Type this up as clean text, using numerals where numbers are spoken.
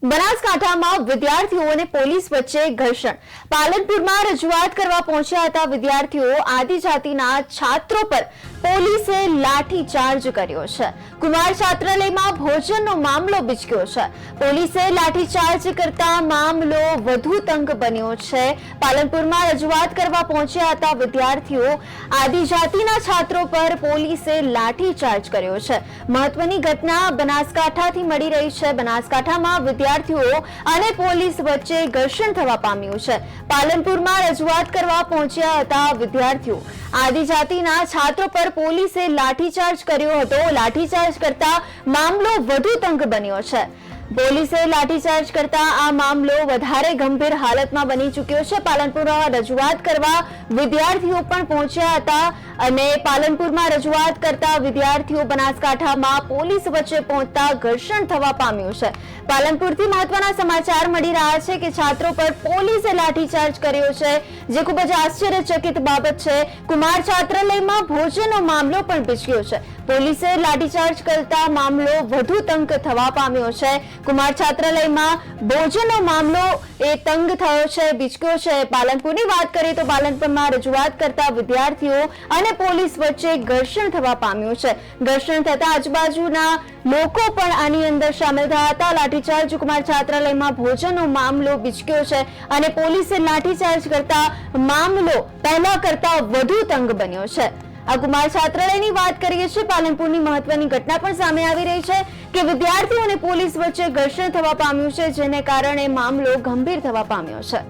બનાસકાંઠામાં વિદ્યાર્થીઓ અને પોલીસ વચ્ચે ઘર્ષણ। પાલનપુરમાં રજૂઆત કરવા પહોંચ્યા હતા વિદ્યાર્થીઓ। આદિજાતિના છાત્રો પર પોલીસે લાઠીચાર્જ કર્યો છે। કુમાર છાત્રાલયમાં ભોજનનો મામલો બીચક્યો છે। પોલીસે લાઠીચાર્જ કરતા મામલો વધુ તંગ બન્યો છે। પાલનપુરમાં રજૂઆત કરવા પહોંચ્યા હતા વિદ્યાર્થીઓ। આદિજાતિના છાત્રો પર પોલીસે લાઠીચાર્જ કર્યો છે। મહત્વની ઘટના બનાસકાંઠાથી મળી રહી છે। બનાસકાંઠામાં વિદ્યાર્થીઓ અને પોલીસ વચ્ચે ઘર્ષણ થવા પામ્યું છે। પાલનપુરમાં રજૂઆત કરવા પહોંચ્યા હતા વિદ્યાર્થીઓ। આદિજાતિના છાત્રો પર પોલીસે લાઠીચાર્જ કર્યો હતો। લાઠીચાર્જ કરતા મામલો વધુ તંગ બન્યો છે। પોલીસે લાઠીચાર્જ કરતા આ મામલો વધારે ગંભીર હાલતમાં બની ચૂક્યો છે। પાલનપુરમાં રજૂઆત કરવા વિદ્યાર્થીઓ પણ પહોંચ્યા હતા અને પાલનપુરમાં રજૂઆત કરતા વિદ્યાર્થીઓ બનાસકાંઠામાં પોલીસ વચ્ચે પહોંચતા ઘર્ષણ થવા પામ્યું છે। પાલનપુરથી મહત્વના સમાચાર મળી રહ્યા છે કે છાત્રો પર પોલીસે લાઠીચાર્જ કર્યો છે, જે ખૂબ જ આશ્ચર્યચકિત બાબત છે। કુમાર છાત્રાલયમાં ભોજનનો મામલો પણ બીચક્યો છે। પોલીસે લાઠીચાર્જ કરતા મામલો વધુ તંગ થવા પામ્યો છે। કુમાર છાત્રાલયમાં ભોજનનો મામલો એ તંગ થયો છે, બીચક્યો છે। પાલનપુરની વાત કરીએ તો પાલનપુરમાં રજૂઆત કરતા વિદ્યાર્થીઓ અને પોલીસ વચ્ચે ઘર્ષણ થવા પામ્યું છે। ઘર્ષણ થતા આજુબાજુના લોકો પણ આની અંદર સામેલ થયા હતા। લાઠીચાર્જ કુમાર છાત્રાલયમાં ભોજનનો મામલો બીચક્યો છે અને પોલીસે લાઠીચાર્જ કરતા મામલો પહેલા કરતા વધુ તંગ બન્યો છે। આ કુમાર છાત્રાલયની વાત કરીએ છીએ। પાલનપુરની મહત્વની ઘટના પણ સામે આવી રહી છે કે વિદ્યાર્થીઓ અને પોલીસ વચ્ચે ઘર્ષણ થવા પામ્યું છે, જેને કારણે મામલો ગંભીર થવા પામ્યો છે।